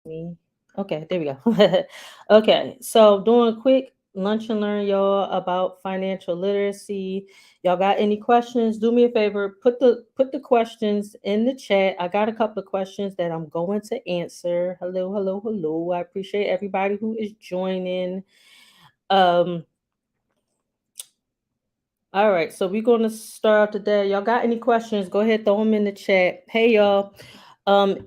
me. Okay, there we go. Okay, so doing a quick lunch and learn, y'all, about financial literacy. Y'all got any questions? Do me a favor, put the questions in the chat. I got a couple of questions that I'm going to answer. Hello, hello, hello. I appreciate everybody who is joining. Um, all right, so we're gonna start today. Y'all got any questions? Go ahead, throw them in the chat. Hey, y'all.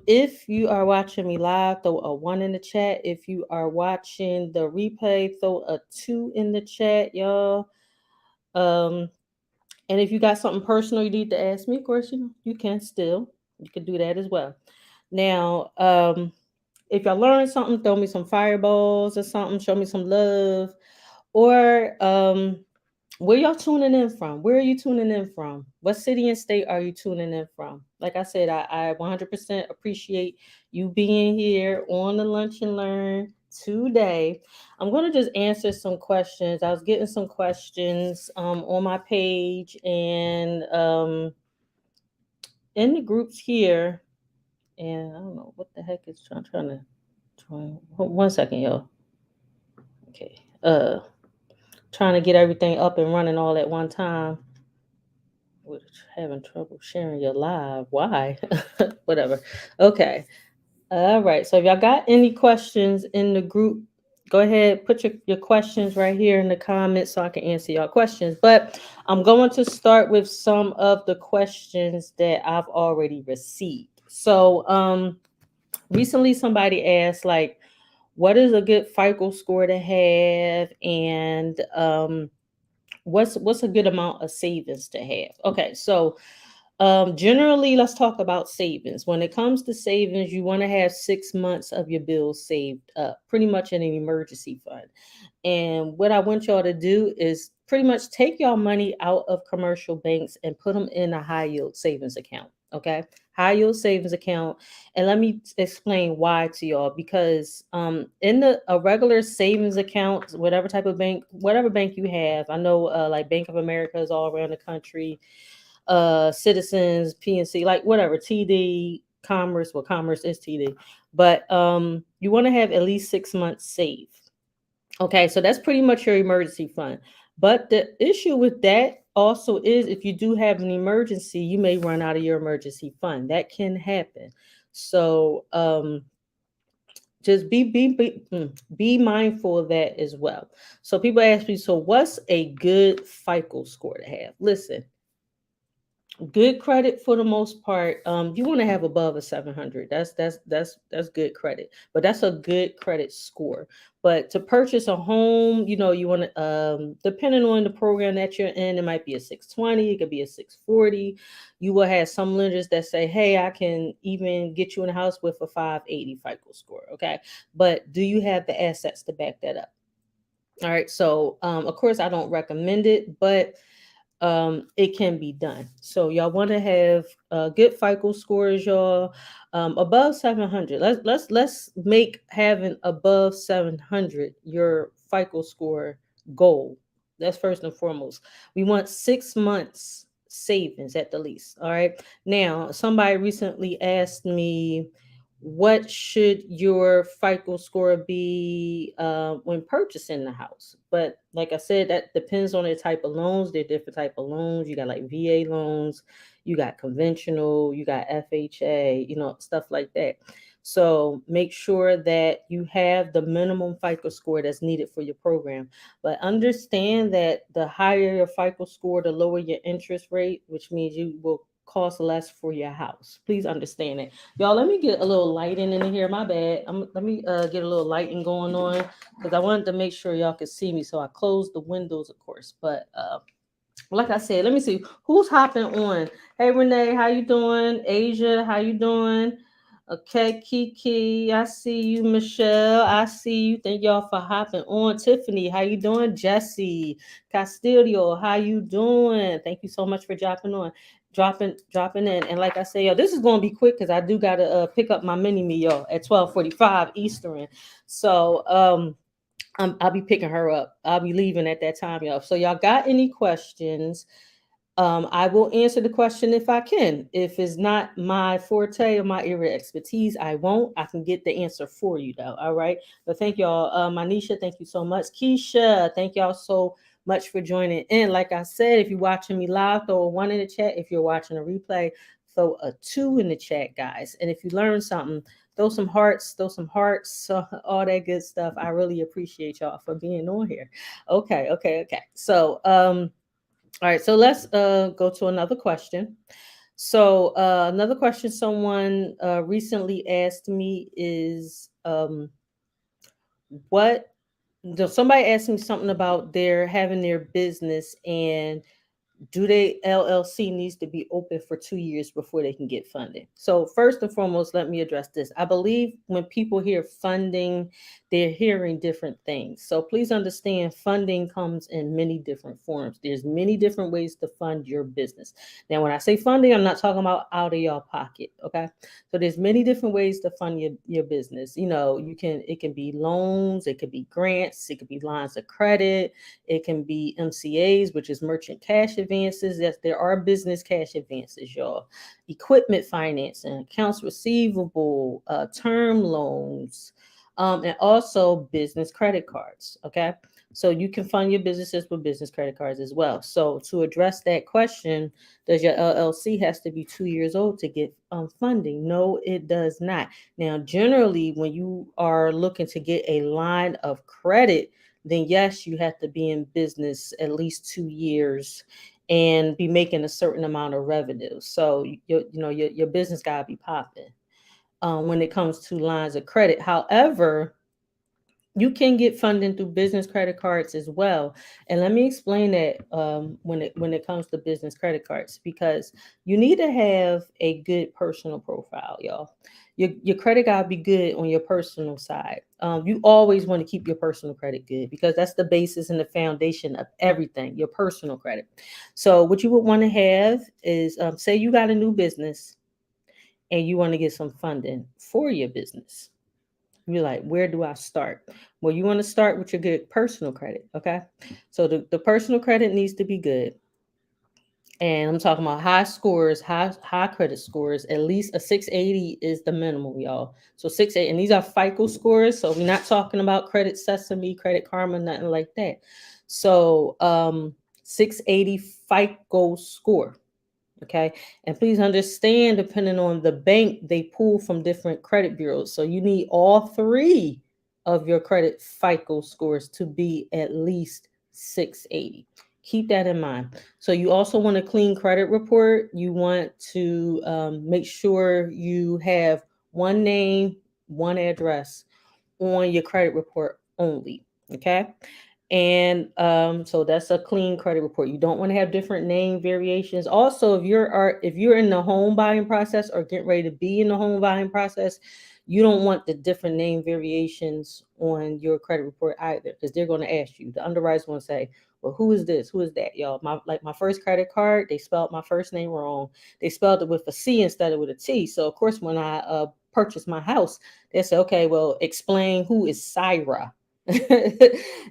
If you are watching me live, throw a one in the chat. If you are watching the replay, throw a two in the chat, y'all. Um, and if you got something personal you need to ask me, of course, you can still. You can do that as well. Now, if y'all learn something, throw me some fireballs or something, show me some love. Or where y'all tuning in from? Where are you tuning in from? What city and state are you tuning in from? Like I said, I 100% appreciate you being here on the Lunch and Learn today. I'm going to just answer some questions. I was getting some questions on my page and in the groups here. And I don't know what the heck is trying to join. One second, y'all. Okay. Trying to get everything up and running all at one time. Which having trouble sharing your live. Why? Whatever. Okay. All right. So if y'all got any questions in the group, go ahead, put your questions right here in the comments so I can answer y'all questions. But I'm going to start with some of the questions that I've already received. So recently somebody asked like what is a good FICO score to have and what's a good amount of savings to have. Okay, so generally, let's talk about savings. When it comes to savings, you want to have 6 months of your bills saved up, pretty much in an emergency fund. And what I want y'all to do is pretty much take y'all money out of commercial banks and put them in a high yield savings account. Okay, high yield savings account, and let me explain why to y'all. Because in the a regular savings account, whatever type of bank, whatever bank you have, I know like Bank of America is all around the country, Citizens, PNC, like whatever, TD, Commerce, well, Commerce is TD, but you want to have at least 6 months saved. Okay, so that's pretty much your emergency fund. But the issue with that also is if you do have an emergency, you may run out of your emergency fund. That can happen. So just be mindful of that as well. So people ask me, so what's a good FICO score to have? Listen, good credit for the most part. You want to have above a 700. That's good credit, but that's a good credit score. But to purchase a home, you want to depending on the program that you're in, it might be a 620, it could be a 640. You will have some lenders that say, hey, I can even get you in a house with a 580 FICO score. Okay, but do you have the assets to back that up? All right, so of course I don't recommend it, but it can be done. So y'all want to have good FICO scores, y'all, above 700. Let's make having above 700 your FICO score goal. That's first and foremost. We want 6 months savings at the least. All right. Now, somebody recently asked me, what should your FICO score be when purchasing the house? But like I said, that depends on the type of loans. There are different type of loans. You got like VA loans, you got conventional, you got FHA, stuff like that. So make sure that you have the minimum FICO score that's needed for your program. But understand that the higher your FICO score, the lower your interest rate, which means you will cost less for your house. Please understand it. Y'all, let me get a little lighting in here. My bad. Let me get a little lighting going on because I wanted to make sure y'all could see me. So I closed the windows, of course. But like I said, let me see who's hopping on. Hey, Renee, how you doing? Asia, how you doing? Okay, Kiki, I see you. Michelle, I see you. Thank y'all for hopping on. Tiffany, how you doing? Jesse, Castillo, how you doing? Thank you so much for dropping on, dropping in. And like I say, y'all, this is gonna be quick because I do gotta pick up my mini me, y'all, at 12:45 Eastern. So I'll be picking her up. I'll be leaving at that time, y'all. So y'all got any questions? I will answer the question if I can. If it's not my forte or my area of expertise, I won't. I can get the answer for you though. All right. But thank y'all. Manisha, thank you so much. Keisha, thank y'all so much for joining in. Like I said, if you're watching me live, throw a one in the chat. If you're watching a replay, throw a two in the chat, guys. And if you learned something, throw some hearts, so all that good stuff. I really appreciate y'all for being on here. Okay. So all right, so let's go to another question. So another question someone recently asked me is what somebody asked me something about their having their business and do they LLC needs to be open for 2 years before they can get funding? So first and foremost, let me address this. I believe when people hear funding, they're hearing different things. So please understand funding comes in many different forms. There's many different ways to fund your business. Now, when I say funding, I'm not talking about out of your pocket. Okay. So there's many different ways to fund your business. It can be loans, it could be grants, it could be lines of credit, it can be MCAs, which is merchant cash advances. Yes, there are business cash advances, y'all. Equipment financing, accounts receivable, term loans, and also business credit cards. Okay. So you can fund your businesses with business credit cards as well. So to address that question, does your LLC has to be 2 years old to get funding? No, it does not. Now, generally, when you are looking to get a line of credit, then yes, you have to be in business at least 2 years and be making a certain amount of revenue. So your business gotta be popping when it comes to lines of credit. However, you can get funding through business credit cards as well, and let me explain that when it comes to business credit cards, because you need to have a good personal profile, y'all. Your credit got to be good on your personal side. You always want to keep your personal credit good because that's the basis and the foundation of everything, your personal credit. So what you would want to have is, say you got a new business and you want to get some funding for your business. You're like, where do I start? Well, you want to start with your good personal credit. Okay. So the personal credit needs to be good. And I'm talking about high scores, high credit scores. At least a 680 is the minimum, y'all. So 680, and these are FICO scores. So we're not talking about Credit Sesame, Credit Karma, nothing like that. So 680 FICO score. Okay. And please understand, depending on the bank, they pull from different credit bureaus. So you need all three of your credit FICO scores to be at least 680. Keep that in mind. So you also want a clean credit report. You want to make sure you have one name, one address on your credit report only. Okay. And so that's a clean credit report. You don't want to have different name variations. Also, if you're in the home buying process or getting ready to be in the home buying process, you don't want the different name variations on your credit report either, because they're going to ask you. The underwriters going to say, "Well, who is this? Who is that, y'all?" My first credit card, they spelled my first name wrong. They spelled it with a C instead of with a T. So of course, when I purchased my house, they said, "Okay, well, explain who is Syra."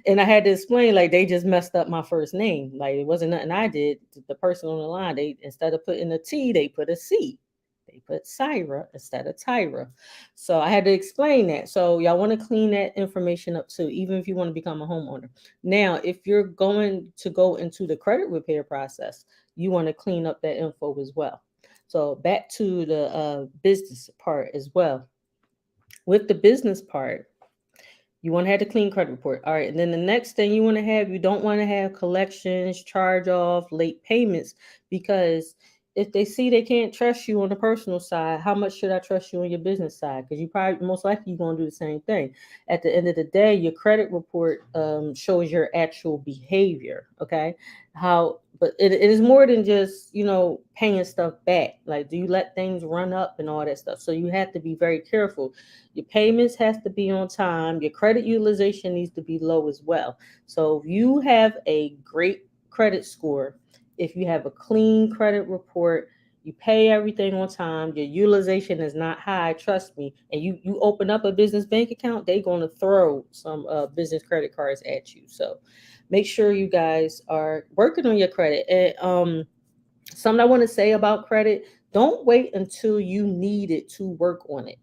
And I had to explain, like, they just messed up my first name. Like, it wasn't nothing I did. The person on the line, they, instead of putting a T, they put a C. They put Syra instead of Tyra. So I had to explain that. So y'all want to clean that information up too, even if you want to become a homeowner. Now, if you're going to go into the credit repair process, you want to clean up that info as well. So back to the business part as well. With the business part, you want to have the clean credit report. All right. And then the next thing you want to have, you don't want to have collections, charge off, late payments, because if they see they can't trust you on the personal side, how much should I trust you on your business side? Because you probably most likely you're going to do the same thing. At the end of the day, your credit report shows your actual behavior. Okay. But it is more than just, paying stuff back. Like, do you let things run up and all that stuff? So you have to be very careful. Your payments has to be on time. Your credit utilization needs to be low as well. So if you have a great credit score, if you have a clean credit report, you pay everything on time, your utilization is not high, trust me, and you open up a business bank account, they're going to throw some business credit cards at you. So make sure you guys are working on your credit. And Something I want to say about credit: don't wait until you need it to work on it.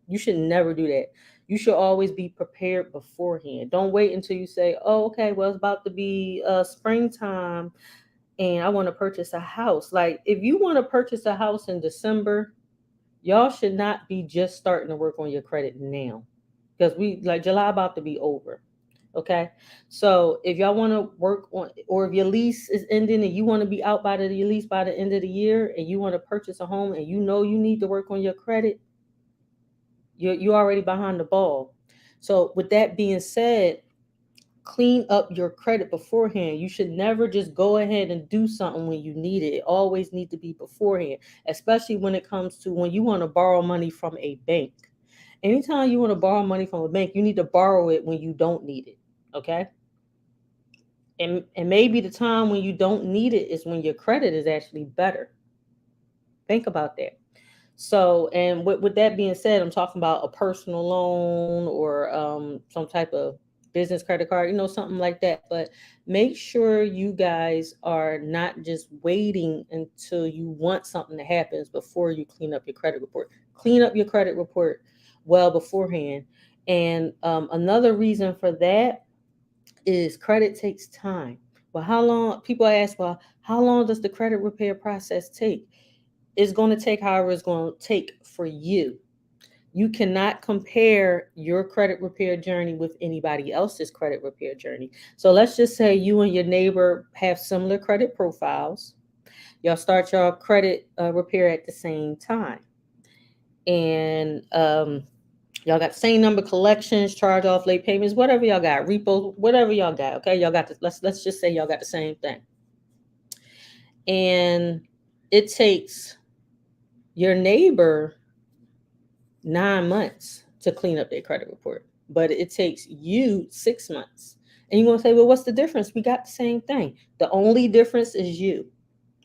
You should never do that. You should always be prepared beforehand. Don't wait until you say, "Oh, okay, well, it's about to be springtime and I want to purchase a house." Like, if you want to purchase a house in December, y'all should not be just starting to work on your credit now, because we like July about to be over. Okay, so if y'all want to work on, or if your lease is ending and you want to be out by your lease by the end of the year, and you want to purchase a home and you know you need to work on your credit, you're already behind the ball. So with that being said, clean up your credit beforehand. You should never just go ahead and do something when you need it. It always need to be beforehand, especially when it comes to when you want to borrow money from a bank. Anytime you want to borrow money from a bank, you need to borrow it when you don't need it. Okay? And maybe the time when you don't need it is when your credit is actually better. Think about that. So, and with that being said, I'm talking about a personal loan or some type of business credit card, something like that. But make sure you guys are not just waiting until you want something to happen before you clean up your credit report. Clean up your credit report well beforehand. And another reason for that is credit takes time. Well, how long? People ask, well, how long does the credit repair process take? It's going to take however it's going to take for you. You cannot compare your credit repair journey with anybody else's credit repair journey. So let's just say you and your neighbor have similar credit profiles. Y'all start your credit repair at the same time. And y'all got the same number of collections, charge off, late payments, whatever y'all got, repos, whatever y'all got. Okay, y'all got let's just say y'all got the same thing. And it takes your neighbor 9 months to clean up their credit report, but it takes you 6 months. And you're gonna say, well, what's the difference? We got the same thing. The only difference is you.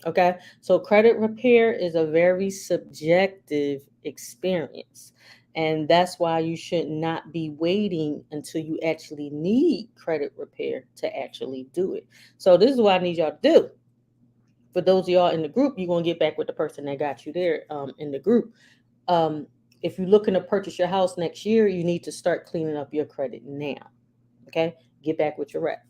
Okay. So credit repair is a very subjective experience. And that's why you should not be waiting until you actually need credit repair to actually do it. So this is what I need y'all to do. For those of y'all in the group, you're gonna get back with the person that got you there in the group. um, if you're looking to purchase your house next year, you need to start cleaning up your credit now. Okay, get back with your rep.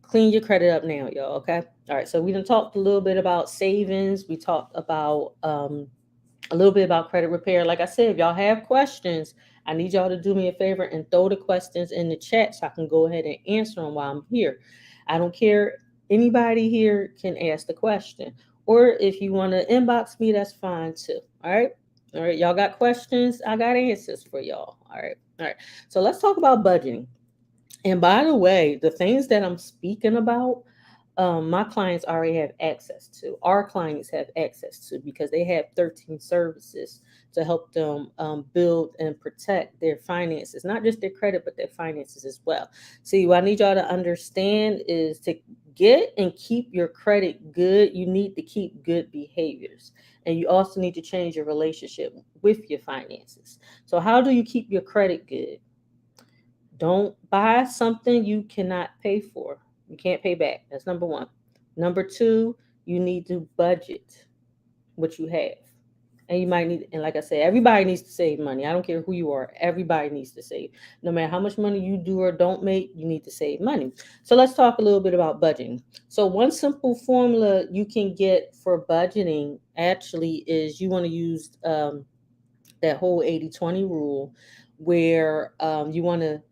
Clean your credit up now, y'all. Okay. All right. So we done talked a little bit about savings. We talked about a little bit about credit repair. Like I said, if y'all have questions, I need y'all to do me a favor and throw the questions in the chat so I can go ahead and answer them while I'm here. I don't care. Anybody here can ask the question. Or if you want to inbox me, that's fine too. All right. All right. Y'all got questions? I got answers for y'all. All right. All right. So let's talk about budgeting. And by the way, the things that I'm speaking about, my clients already have access to. Our clients have access to, because they have 13 services to help them build and protect their finances, not just their credit, but their finances as well. See, what I need y'all to understand is to get and keep your credit good, you need to keep good behaviors. And you also need to change your relationship with your finances. So, how do you keep your credit good? Don't buy something you cannot pay for. You can't pay back. That's number one. Number two, you need to budget what you have. And you might need, and like I said, everybody needs to save money. I don't care who you are. Everybody needs to save. No matter how much money you do or don't make, you need to save money. So let's talk a little bit about budgeting. So one simple formula you can get for budgeting actually is you want to use that whole 80/20 rule, where you want to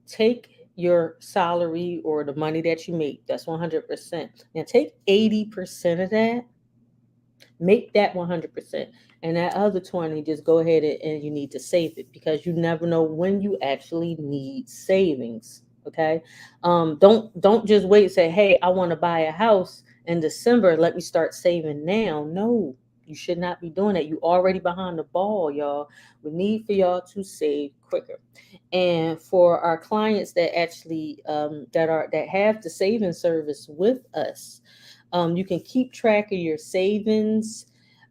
take your salary or the money that you make, that's 100%. Now take 80% of that, make that 100%. And that other 20, just go ahead and you need to save it, because you never know when you actually need savings. Okay. Don't just wait and say, hey, I want to buy a house in December. Let me start saving now. No, you should not be doing that. You already behind the ball, y'all. We need for y'all to save quicker. And for our clients that actually that have the saving service with us, you can keep track of your savings.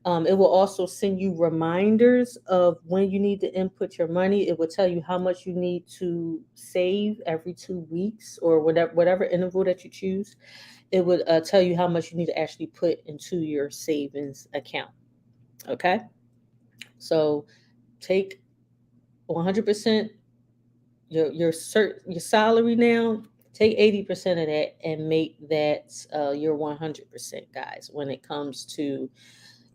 It will also send you reminders of when you need to input your money. It will tell you how much you need to save every 2 weeks or whatever interval that you choose. It would tell you how much you need to actually put into your savings account. Okay, so take 100% your salary now. Take 80% of that and make that your 100%, guys. When it comes to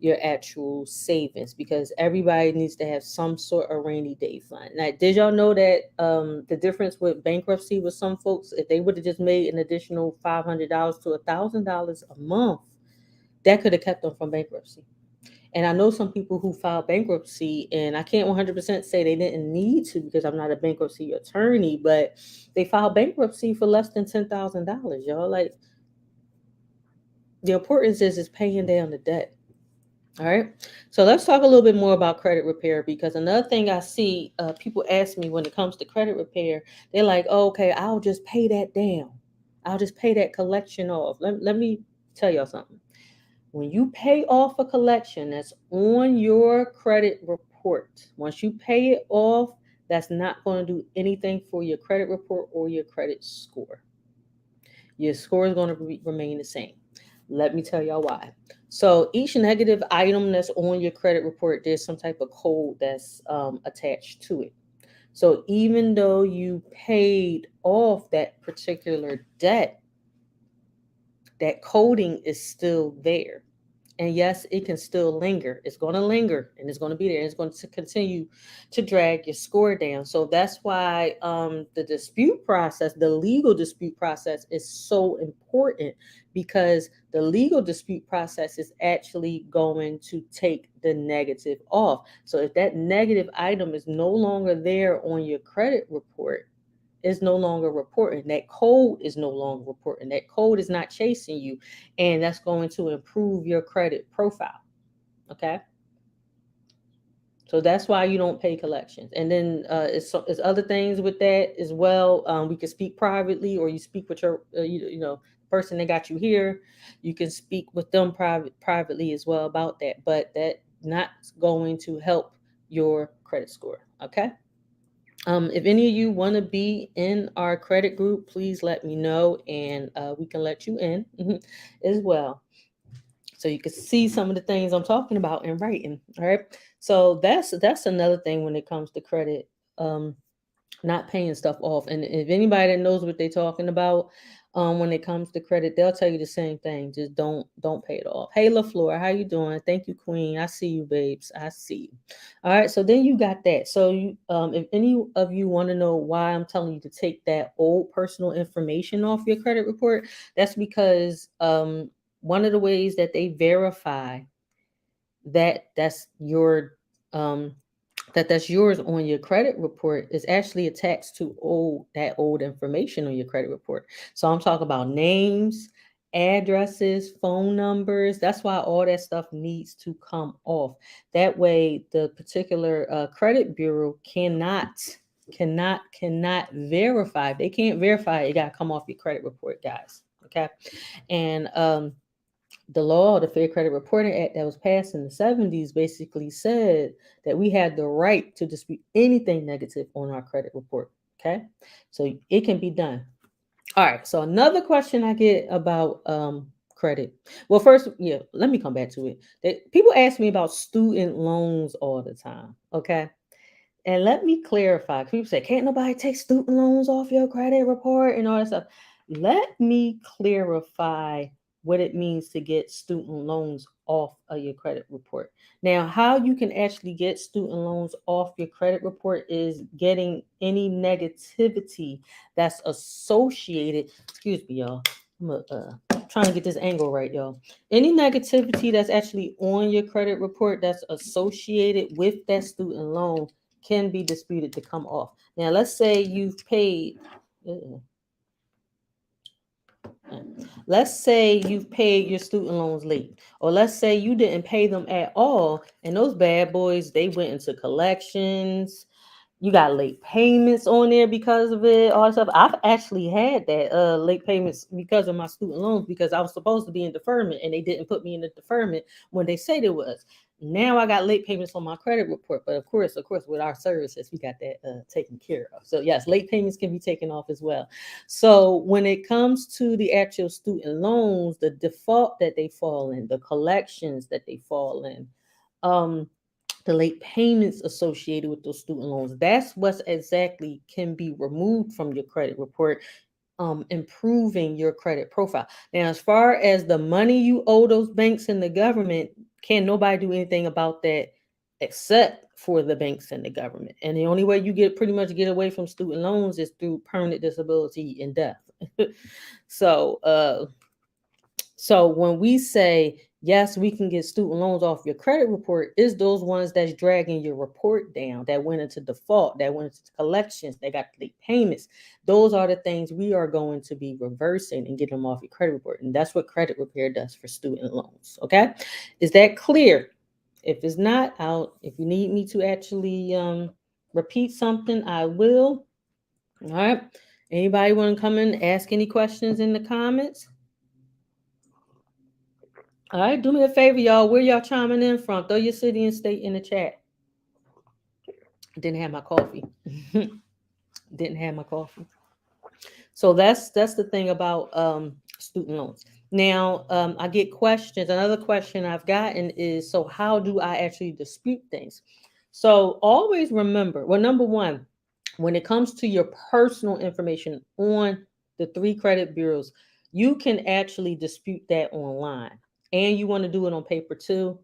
your actual savings, because everybody needs to have some sort of rainy day fund. Now, did y'all know that the difference with bankruptcy with some folks, if they would have just made an additional $500 to $1,000 a month, that could have kept them from bankruptcy. And I know some people who filed bankruptcy, and I can't 100% say they didn't need to because I'm not a bankruptcy attorney, but they filed bankruptcy for less than $10,000. Y'all, like, the importance is paying down the debt. All right. So let's talk a little bit more about credit repair, because another thing I see people ask me when it comes to credit repair, they're like, oh, okay, I'll just pay that down. I'll just pay that collection off. Let me tell y'all something. When you pay off a collection that's on your credit report, once you pay it off, that's not going to do anything for your credit report or your credit score. Your score is going to remain the same. Let me tell y'all why. So each negative item that's on your credit report, there's some type of code that's attached to it. So even though you paid off that particular debt, that coding is still there. And yes, it can still linger. It's going to linger and it's going to be there. It's going to continue to drag your score down. So that's why the dispute process, the legal dispute process, is so important, because the legal dispute process is actually going to take the negative off. So if that negative item is no longer there on your credit report, is no longer reporting. That code is no longer reporting. That code is not chasing you. And that's going to improve your credit profile. Okay. So that's why you don't pay collections. And then it's other things with that as well. We can speak privately, or you speak with your, person that got you here. You can speak with them privately as well about that. But that not going to help your credit score. Okay. If any of you want to be in our credit group, please let me know, and we can let you in as well. So you can see some of the things I'm talking about in writing. All right. So that's another thing when it comes to credit, not paying stuff off. And if anybody that knows what they're talking about, when it comes to credit, they'll tell you the same thing. Just don't pay it off. Hey, LaFleur, how you doing? Thank you, Queen. I see you, babes. I see you. All right. So then you got that. So you, if any of you want to know why I'm telling you to take that old personal information off your credit report, that's because one of the ways that they verify that um that's yours on your credit report is actually attached to that old information on your credit report. So I'm talking about names, addresses, phone numbers. That's why all that stuff needs to come off. That way the particular credit bureau cannot verify. They can't verify it. Got to come off your credit report, guys. Okay. And the law, the Fair Credit Reporting Act that was passed in the 70s, basically said that we had the right to dispute anything negative on our credit report. Okay. So it can be done. All right. So another question I get about credit. Well, first, yeah, let me come back to it. People ask me about student loans all the time. Okay. And let me clarify. People say, can't nobody take student loans off your credit report and all that stuff. Let me clarify what it means to get student loans off of your credit report. Now, how you can actually get student loans off your credit report is getting any negativity that's associated. Excuse me, y'all. I'm trying to get this angle right, y'all. Any negativity that's actually on your credit report that's associated with that student loan can be disputed to come off. Now, let's say you've paid. Let's say you've paid your student loans late, or let's say you didn't pay them at all, and those bad boys, they went into collections, You got late payments on there because of it, all that stuff. I've actually had that late payments because of my student loans because I was supposed to be in deferment and they didn't put me in the deferment when they said it was. Now I got late payments on my credit report, but of course, with our services, we got that taken care of. So yes, late payments can be taken off as well. So when it comes to the actual student loans, the default that they fall in, the collections that they fall in, um, the late payments associated with those student loans. That's what exactly can be removed from your credit report, improving your credit profile. Now, as far as the money you owe those banks and the government, can't nobody do anything about that except for the banks and the government. And the only way you get pretty much get away from student loans is through permanent disability and death. so so when we say, yes, we can get student loans off your credit report, is those ones that's dragging your report down, that went into default, that went into collections, that got late payments. Those are the things we are going to be reversing and getting them off your credit report. And that's what credit repair does for student loans. Okay. Is that clear? If it's not out, if you need me to actually repeat something, I will. All right. Anybody want to come in and ask any questions in the comments? All right, do me a favor, y'all. Where y'all chiming in from? Throw your city and state in the chat. Didn't have my coffee. Didn't have my coffee. So that's the thing about student loans. Now, I get questions. Another question I've gotten is, so how do I actually dispute things? So always remember, well, number one, when it comes to your personal information on the three credit bureaus, you can actually dispute that online. And you want to do it on paper too.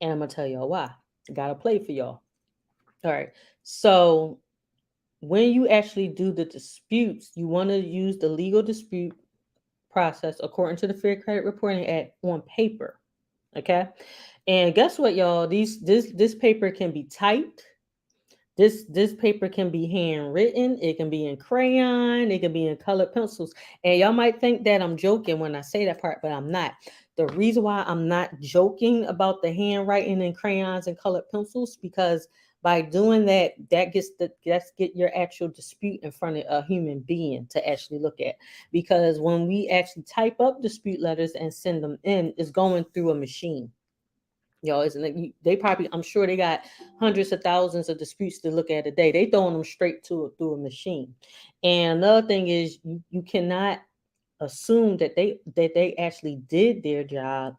And I'm gonna tell y'all why. I gotta play for y'all. All right. So when you actually do the disputes, you want to use the legal dispute process according to the Fair Credit Reporting Act on paper. Okay. And guess what, y'all? This paper can be typed. This paper can be handwritten. It can be in crayon. It can be in colored pencils. And y'all might think that I'm joking when I say that part, but I'm not. The reason why I'm not joking about the handwriting and crayons and colored pencils, because by doing that, that's get your actual dispute in front of a human being to actually look at. Because when we actually type up dispute letters and send them in, it's going through a machine. Y'all, isn't it? They probably, I'm sure they got hundreds of thousands of disputes to look at a day. They throwing them straight to through a machine. And another thing is, you cannot assume that they actually did their job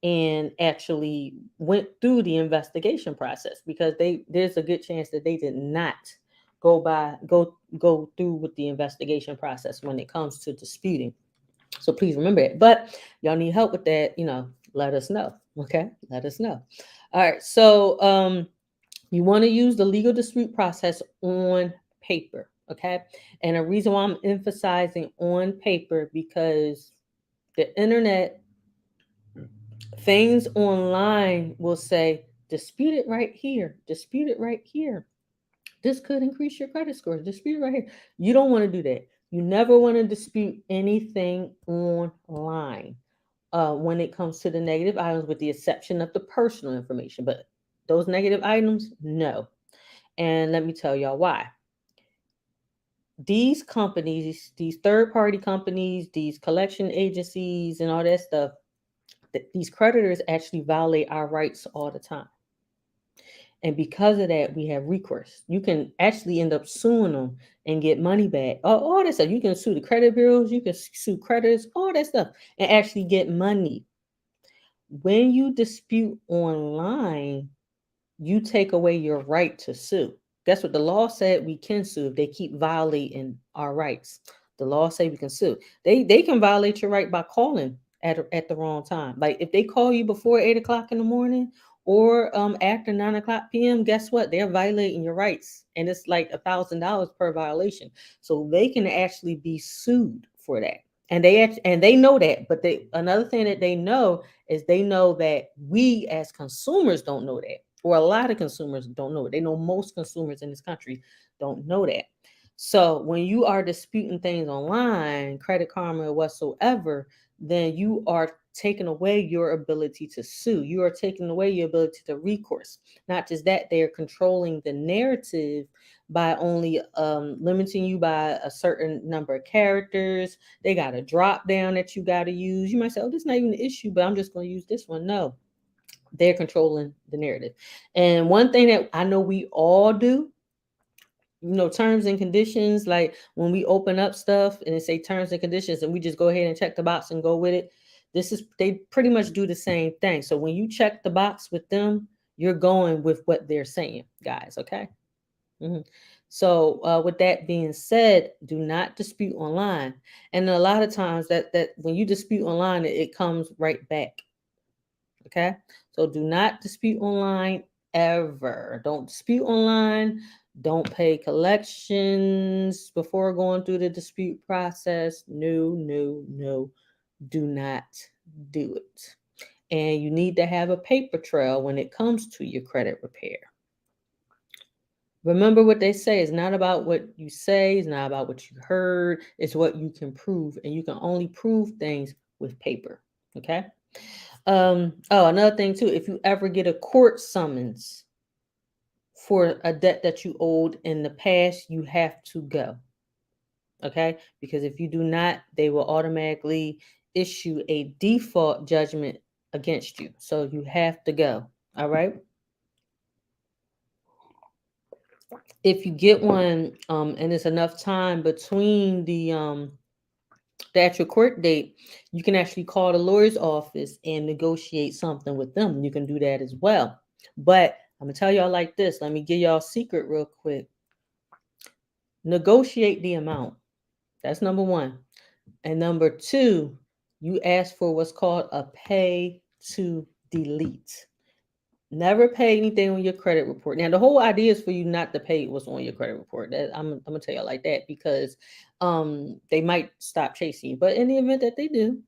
and actually went through the investigation process, because there's a good chance that they did not go through with the investigation process when it comes to disputing. So please remember that. But y'all need help with that, let us know. Okay? Let us know. All right. So you want to use the legal dispute process on paper. Okay. And the reason why I'm emphasizing on paper, because the internet, things online will say, dispute it right here, dispute it right here. This could increase your credit score. Dispute right here. You don't want to do that. You never want to dispute anything online when it comes to the negative items, with the exception of the personal information. But those negative items, no. And let me tell y'all why. These companies, these third party companies, these collection agencies, and all that stuff, these creditors actually violate our rights all the time. And because of that, we have recourse. You can actually end up suing them and get money back. All that stuff. You can sue the credit bureaus, you can sue creditors, all that stuff, and actually get money. When you dispute online, you take away your right to sue. That's what the law said. We can sue if they keep violating our rights. The law say we can sue. They can violate your right by calling at the wrong time. Like if they call you before 8 o'clock in the morning or after 9 o'clock p.m., guess what? They're violating your rights, and it's like $1,000 per violation. So they can actually be sued for that. And they know that. But another thing that they know is they know that we as consumers don't know that, or a lot of consumers don't know it. They know most consumers in this country don't know that. So when you are disputing things online, Credit Karma or whatsoever, then you are taking away your ability to sue. You are taking away your ability to recourse. Not just that, they are controlling the narrative by only limiting you by a certain number of characters. They got a drop down that you got to use. You might say, oh, this is not even an issue, but I'm just going to use this one. No, they're controlling the narrative. And one thing that I know we all do, terms and conditions, like when we open up stuff and it say terms and conditions and we just go ahead and check the box and go with it. They pretty much do the same thing. So when you check the box with them, you're going with what they're saying, guys. Okay. Mhm. So with that being said, do not dispute online. And a lot of times that when you dispute online, it comes right back. Okay. So do not dispute online ever. Don't dispute online. Don't pay collections before going through the dispute process. No, no, no. Do not do it. And you need to have a paper trail when it comes to your credit repair. Remember what they say. It's not about what you say, it's not about what you heard, it's what you can prove. And you can only prove things with paper. Okay. Another thing too, if you ever get a court summons for a debt that you owed in the past, you have to go. Okay? Because if you do not, they will automatically issue a default judgment against you. So you have to go. All right? If you get one and it's enough time between the actual court date, you can actually call the lawyer's office and negotiate something with them. You can do that as well. But I'm gonna tell y'all like this. Let me give y'all a secret real quick. Negotiate the amount. That's number one. And number two, you ask for what's called a pay to delete. Never pay anything on your credit report. Now, the whole idea is for you not to pay what's on your credit report. That I'm gonna tell you like that because they might stop chasing you. But in the event that they do,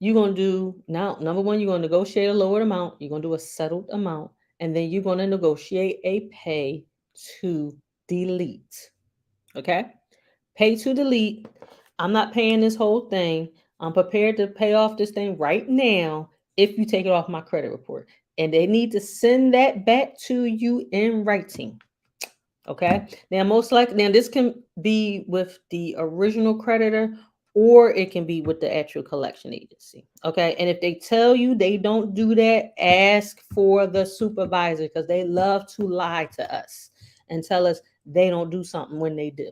you're gonna do now. Number one, you're gonna negotiate a lower amount. You're gonna do a settled amount, and then you're gonna negotiate a pay to delete. Okay, pay to delete. I'm not paying this whole thing. I'm prepared to pay off this thing right now if you take it off my credit report. And they need to send that back to you in writing. Okay. Now, most likely, now this can be with the original creditor or it can be with the actual collection agency. Okay. And if they tell you they don't do that, ask for the supervisor because they love to lie to us and tell us they don't do something when they do.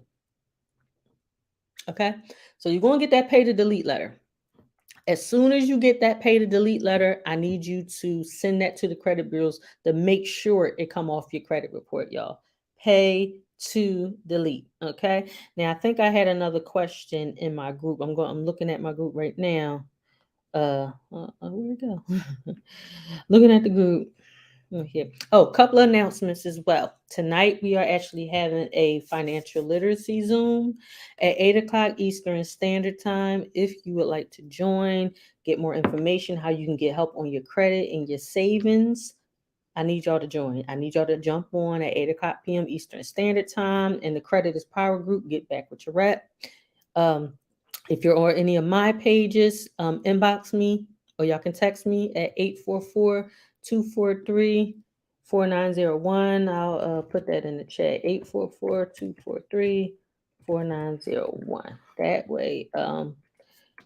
Okay. So you're going to get that pay to delete letter. As soon as you get that pay to delete letter, I need you to send that to the credit bureaus to make sure it come off your credit report, y'all. Pay to delete. Okay. Now I think I had another question in my group. I'm looking at my group right now. Where'd it go? Looking at the group. Here. Oh, a couple of announcements as well. Tonight we are actually having a financial literacy Zoom at 8 o'clock Eastern Standard Time. If you would like to join, get more information, how you can get help on your credit and your savings, I need y'all to join. I need y'all to jump on at 8 o'clock p.m. Eastern Standard Time. And the Credit is Power Group, get back with your rep. If you're on any of my pages, inbox me or y'all can text me at 844-243-4901. I'll put that in the chat, 844-243-4901. That way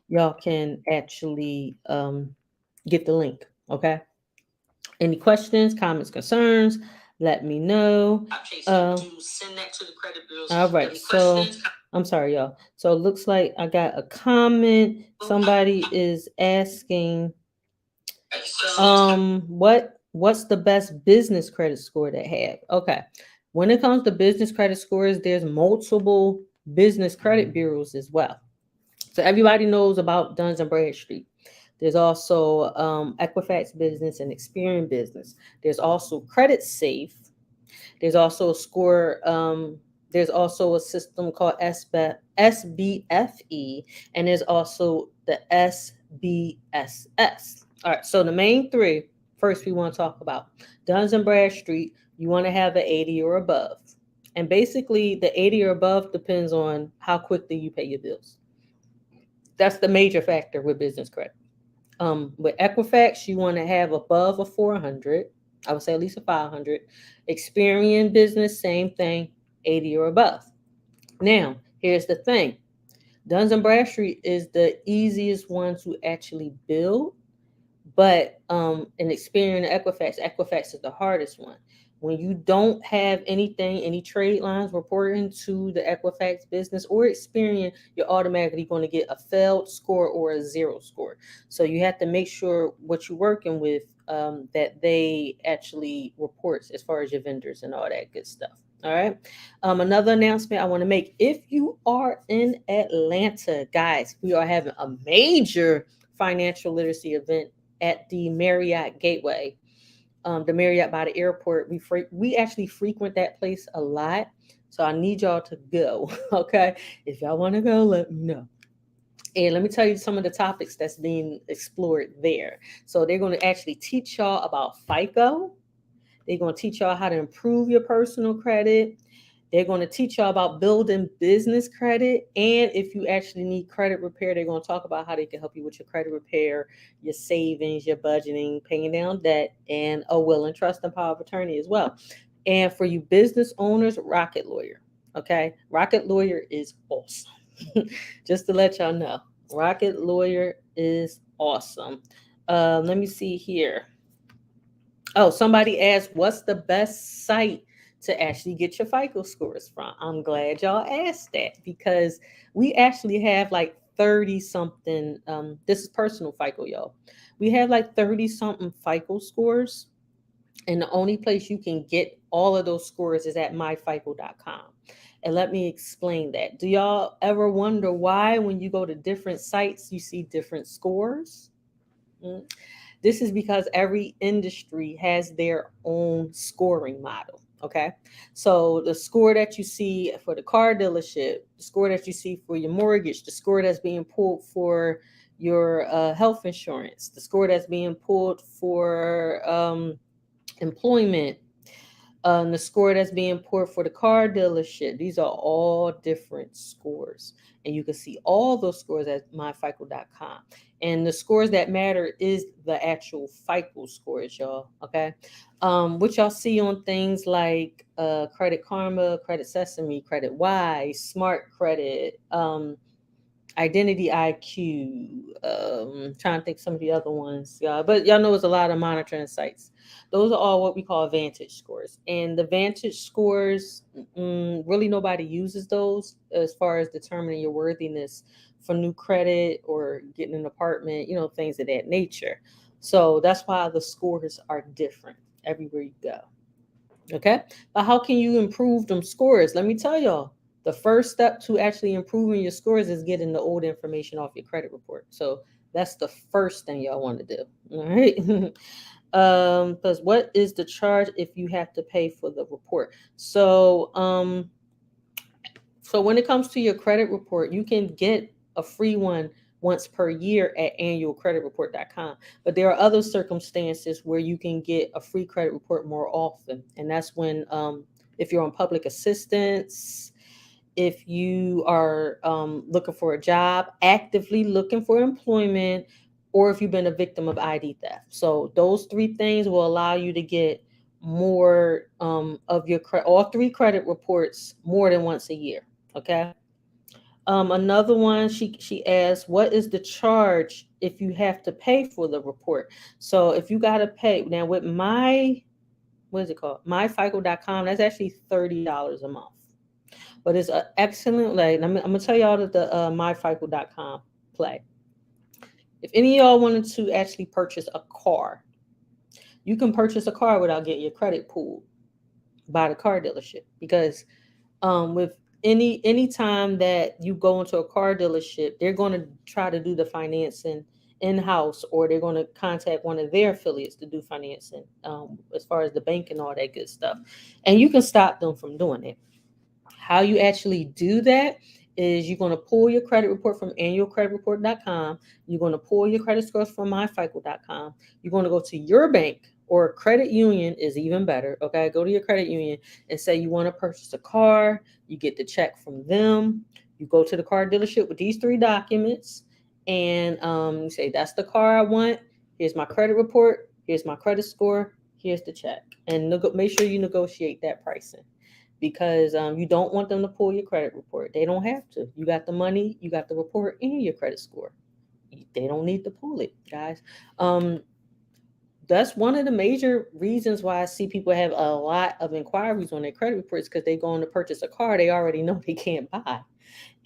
y'all can actually get the link, okay? Any questions, comments, concerns, let me know. Send that to the credit bureaus. All right, so I'm sorry, y'all. So it looks like I got a comment. Somebody is asking, what's the best business credit score to have? Okay, when it comes to business credit scores, there's multiple business credit bureaus as well. So everybody knows about Duns and Bradstreet. There's also Equifax Business and Experian Business. There's also Credit Safe. There's also a score. There's also a system called SBFE, and there's also the SBSS. All right. So the main three. First, we want to talk about Duns and Bradstreet. You want to have an 80 or above, and basically the 80 or above depends on how quickly you pay your bills. That's the major factor with business credit. With Equifax, you want to have above a 400. I would say at least a 500. Experian business, same thing, 80 or above. Now, here's the thing. Duns and Bradstreet is the easiest one to actually build, but an Experian Equifax is the hardest one. When you don't have anything, any trade lines reporting to the Equifax business or Experian, you're automatically going to get a failed score or a zero score. So you have to make sure what you're working with, that they actually reports as far as your vendors and all that good stuff. All right. Another announcement I want to make: if you are in Atlanta, guys, we are having a major financial literacy event at the Marriott Gateway, the Marriott by the airport. We actually frequent that place a lot, so I need y'all to go. Okay, if y'all want to go, let me know. And let me tell you some of the topics that's being explored there. So they're going to actually teach y'all about FICO. They're going to teach y'all how to improve your personal credit. They're going to teach y'all about building business credit. And if you actually need credit repair, they're going to talk about how they can help you with your credit repair, your savings, your budgeting, paying down debt, and a will and trust and power of attorney as well. And for you business owners, Rocket Lawyer. Okay. Rocket Lawyer is awesome. Just to let y'all know, Rocket Lawyer is awesome. Let me see here. Oh, somebody asked, what's the best site to actually get your FICO scores from? I'm glad y'all asked that because we actually have like 30 something. This is personal FICO, y'all. We have like 30 something FICO scores. And the only place you can get all of those scores is at myfico.com. And let me explain that. Do y'all ever wonder why, when you go to different sites, you see different scores? Mm. This is because every industry has their own scoring model. Okay. So the score that you see for the car dealership, the score that you see for your mortgage, the score that's being pulled for your health insurance, the score that's being pulled for employment, the score that's being poured for the car dealership. These are all different scores. And you can see all those scores at myfico.com. And the scores that matter is the actual FICO scores, y'all. Okay. What y'all see on things like Credit Karma, Credit Sesame, Credit Wise, Smart Credit, Identity IQ, trying to think some of the other ones, yeah, but y'all know it's a lot of monitoring sites. Those are all what we call Vantage scores, and the Vantage scores, really nobody uses those as far as determining your worthiness for new credit or getting an apartment, things of that nature. So that's why the scores are different everywhere you go. Okay. But how can you improve them scores? Let me tell y'all. The first step to actually improving your scores is getting the old information off your credit report. So that's the first thing y'all want to do. All right. Because what is the charge if you have to pay for the report? So when it comes to your credit report, you can get a free one once per year at annualcreditreport.com. But there are other circumstances where you can get a free credit report more often. And that's when, if you're on public assistance, if you are looking for a job, actively looking for employment, or if you've been a victim of ID theft. So those three things will allow you to get more of your all three credit reports more than once a year. Okay. Another one, she asked, what is the charge if you have to pay for the report? So if you got to pay now with what is it called? Myfico.com, that's actually $30 a month. But it's an excellent, like, I'm going to tell y'all that the myfico.com play. If any of y'all wanted to actually purchase a car, you can purchase a car without getting your credit pulled by the car dealership, because with any time that you go into a car dealership, they're going to try to do the financing in-house, or they're going to contact one of their affiliates to do financing, as far as the bank and all that good stuff. And you can stop them from doing it. How you actually do that is you're going to pull your credit report from annualcreditreport.com. You're going to pull your credit scores from myfico.com. You're going to go to your bank, or credit union is even better. Okay, go to your credit union and say you want to purchase a car. You get the check from them. You go to the car dealership with these three documents, and you say, that's the car I want. Here's my credit report. Here's my credit score. Here's the check. And make sure you negotiate that pricing, because you don't want them to pull your credit report. They don't have to. You got the money, you got the report, and your credit score. They don't need to pull it, guys. Um, that's one of the major reasons why I see people have a lot of inquiries on their credit reports, because they go on to purchase a car they already know they can't buy.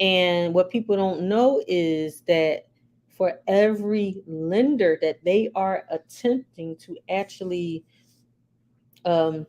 And what people don't know is that for every lender that they are attempting to actually um,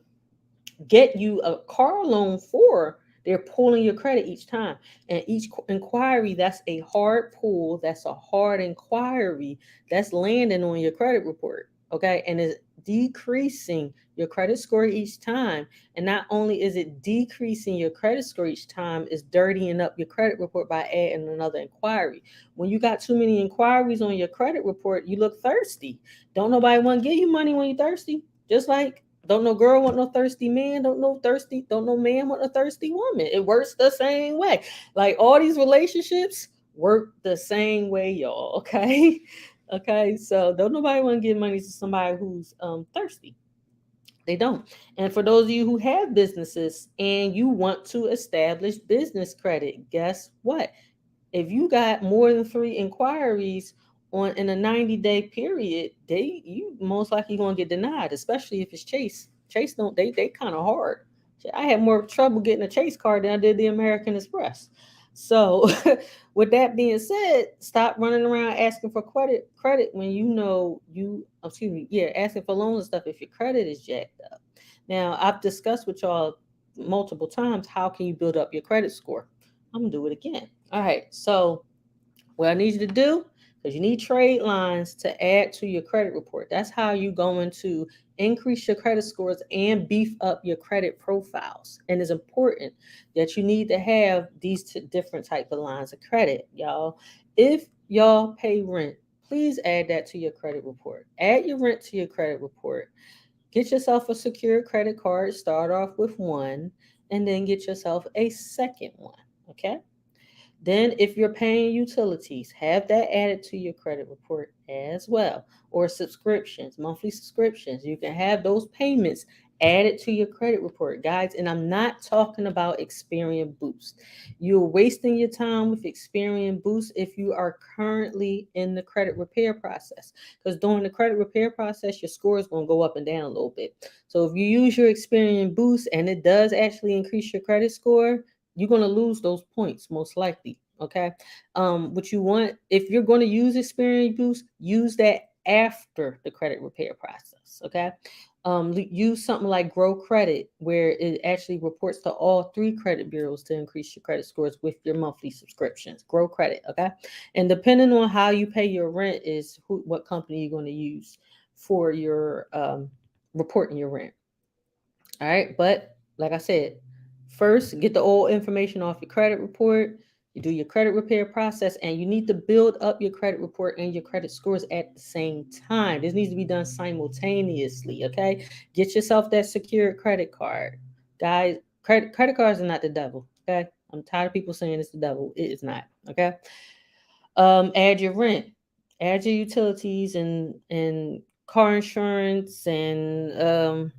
get you a car loan for, they're pulling your credit each time. And each inquiry, that's a hard pull, that's a hard inquiry, that's landing on your credit report. Okay. And it's decreasing your credit score each time. And not only is it decreasing your credit score each time, it's dirtying up your credit report by adding another inquiry. When you got too many inquiries on your credit report, you look thirsty. Don't nobody want to give you money when you're thirsty. Just like don't no girl want no thirsty man. Don't no man want a thirsty woman. It works the same way. Like all these relationships work the same way, y'all. Okay. Okay. So don't nobody want to give money to somebody who's thirsty. They don't. And for those of you who have businesses and you want to establish business credit, guess what? If you got more than 3 inquiries on in a 90-day period, you most likely gonna get denied, especially if it's Chase. Chase don't they kind of hard. I had more trouble getting a Chase card than I did the American Express. So with that being said, stop running around asking for credit when you know you excuse me, yeah, asking for loans and stuff if your credit is jacked up. Now I've discussed with y'all multiple times how can you build up your credit score. I'm gonna do it again. All right. So what I need you to do, because you need trade lines to add to your credit report. That's how you're going to increase your credit scores and beef up your credit profiles. And it's important that you need to have these different type of lines of credit, y'all. If y'all pay rent, please add that to your credit report. Add your rent to your credit report. Get yourself a secure credit card. Start off with one, and then get yourself a second one. Okay. Then, if you're paying utilities, have that added to your credit report as well. Or subscriptions, monthly subscriptions. You can have those payments added to your credit report, guys. And I'm not talking about Experian Boost. You're wasting your time with Experian Boost if you are currently in the credit repair process. Because during the credit repair process, your score is going to go up and down a little bit. So if you use your Experian Boost and it does actually increase your credit score, you're going to lose those points most likely. Okay. What you want, if you're going to use Experian Boost, use that after the credit repair process. Okay. Use something like Grow Credit, where it actually reports to all 3 credit bureaus to increase your credit scores with your monthly subscriptions. Grow Credit. Okay. And depending on how you pay your rent is what company you're going to use for your reporting your rent. All right. But like I said, first get the old information off your credit report. You do your credit repair process, and you need to build up your credit report and your credit scores at the same time. This needs to be done simultaneously. Okay. Get yourself that secure credit card. Guys, credit cards are not the devil. Okay. I'm tired of people saying it's the devil. It is not. Okay. Add your rent, add your utilities and car insurance and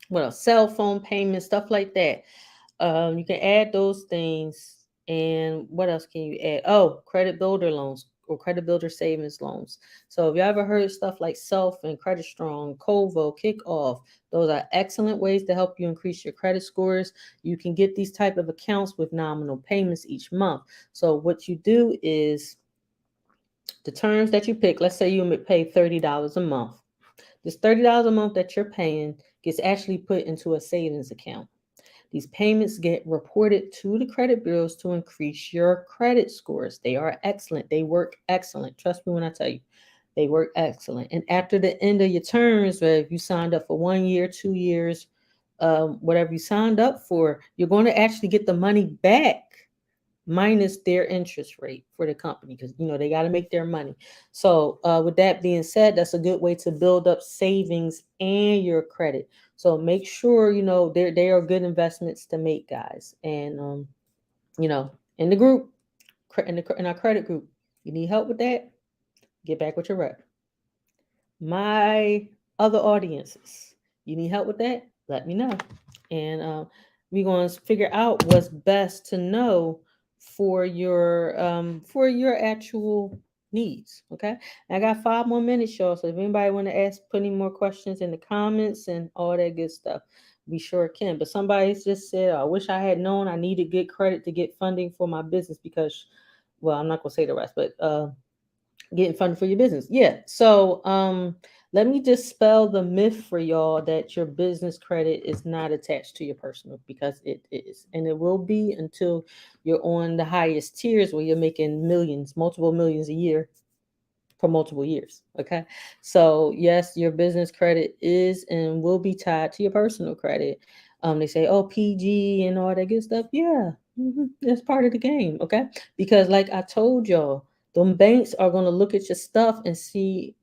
what else? Cell phone payments, stuff like that. You can add those things. And what else can you add? Oh, credit builder loans or credit builder savings loans. So if you ever heard of stuff like Self and Credit Strong, Covo, Kickoff, those are excellent ways to help you increase your credit scores. You can get these type of accounts with nominal payments each month. So what you do is the terms that you pick, let's say you pay $30 a month. This $30 a month that you're paying gets actually put into a savings account. These payments get reported to the credit bureaus to increase your credit scores. They are excellent. They work excellent. Trust me when I tell you, they work excellent. And after the end of your terms, if you signed up for 1 year, 2 years, whatever you signed up for, you're going to actually get the money back minus their interest rate for the company, because they got to make their money. So with that being said, that's a good way to build up savings and your credit. So make sure they are good investments to make, guys. And in the group, in our credit group, You need help with that? Get back with your rep. My other audiences, you need help with that? Let me know. And we're going to figure out what's best to know for your actual needs. Okay. I got 5 more minutes, y'all. So if anybody want to ask, put any more questions in the comments and all that good stuff, we sure can. But somebody just said, I wish I had known I needed good credit to get funding for my business because, well, I'm not gonna say the rest, but getting funded for your business. Yeah. So let me dispel the myth for y'all that your business credit is not attached to your personal, because it is. And it will be until you're on the highest tiers where you're making millions, multiple millions a year for multiple years. Okay. So yes, your business credit is and will be tied to your personal credit. They say, oh, PG and all that good stuff. Yeah, that's part of the game. Okay. Because like I told y'all, them banks are going to look at your stuff and see,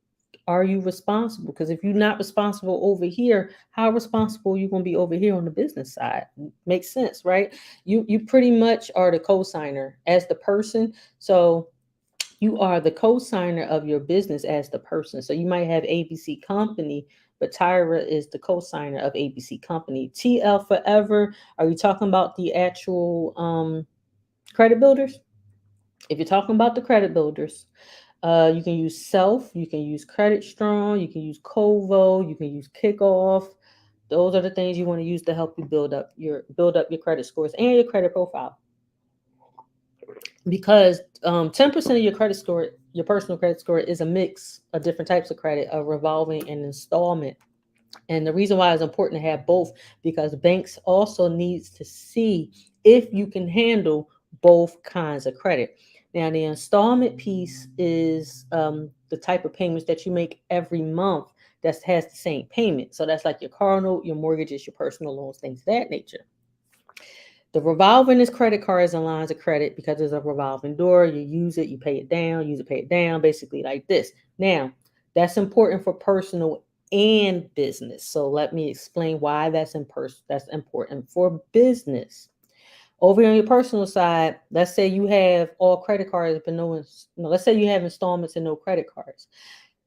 are you responsible? Because if you're not responsible over here, how responsible are you going to be over here on the business side? Makes sense, right? You pretty much are the co-signer as the person. So you are the co-signer of your business as the person. So you might have ABC Company, but Tyra is the co-signer of ABC Company. TL Forever, are you talking about the actual credit builders? If you're talking about the credit builders, you can use Self, you can use Credit Strong, you can use Covo, you can use Kickoff. Those are the things you want to use to help you build up your credit scores and your credit profile, because 10% of your credit score, your personal credit score, is a mix of different types of credit, a revolving and installment. And the reason why it's important to have both, because banks also needs to see if you can handle both kinds of credit. Now, the installment piece is the type of payments that you make every month that has the same payment. So that's like your car note, your mortgages, your personal loans, things of that nature. The revolving is credit cards and lines of credit, because it's a revolving door. You use it, you pay it down, use it, pay it down, basically like this. Now, that's important for personal and business. So let me explain why that's important for business. Over on your personal side, let's say you have all credit cards, but let's say you have installments and no credit cards.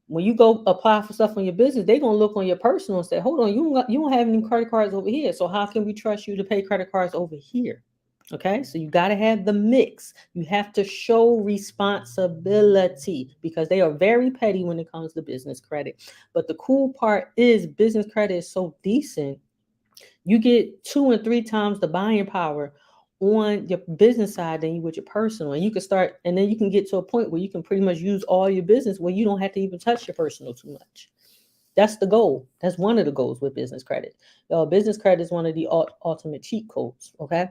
When you go apply for stuff on your business, they're gonna look on your personal and say, "Hold on, you don't have any credit cards over here. So how can we trust you to pay credit cards over here?" Okay, so you got to have the mix. You have to show responsibility, because they are very petty when it comes to business credit. But the cool part is business credit is so decent, you get 2 and 3 times the buying power on your business side than you would your personal. And you can start, and then you can get to a point where you can pretty much use all your business where you don't have to even touch your personal too much. That's the goal. That's one of the goals with business credit. Business credit is one of the ultimate cheat codes. Okay.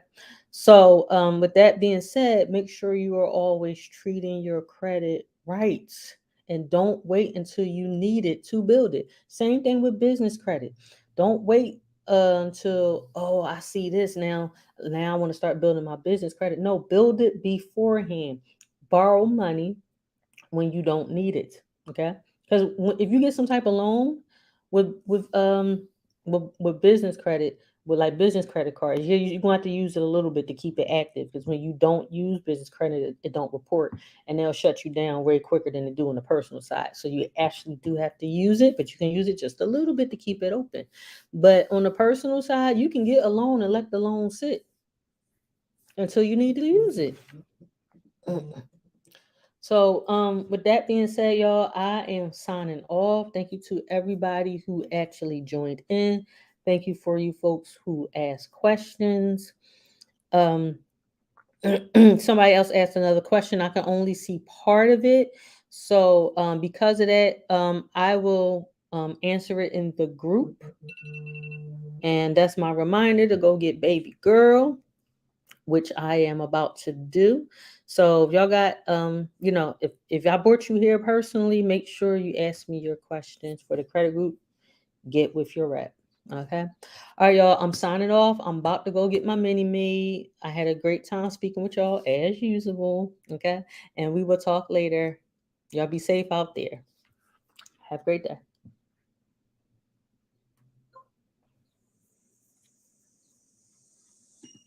So, with that being said, make sure you are always treating your credit right, and don't wait until you need it to build it. Same thing with business credit. Don't wait until, oh, I see this now. Now I want to start building my business credit. No, build it beforehand. Borrow money when you don't need it. Okay, because if you get some type of loan with business credit, with like business credit cards, you're going to have to use it a little bit to keep it active, because when you don't use business credit, it don't report, and they'll shut you down way quicker than they do on the personal side. So you actually do have to use it, but you can use it just a little bit to keep it open. But on the personal side, you can get a loan and let the loan sit until you need to use it. So, with that being said, y'all, I am signing off. Thank you to everybody who actually joined in. Thank you for you folks who asked questions. Um, somebody else asked another question. I can only see part of it. So, because of that, I will answer it in the group. And that's my reminder to go get baby girl, which I am about to do. So if y'all got if I brought you here personally, make sure you ask me your questions for the credit group. Get with your rep. Okay. All right, y'all. I'm signing off. I'm about to go get my mini me. I had a great time speaking with y'all as usual. Okay. And we will talk later. Y'all be safe out there. Have a great day.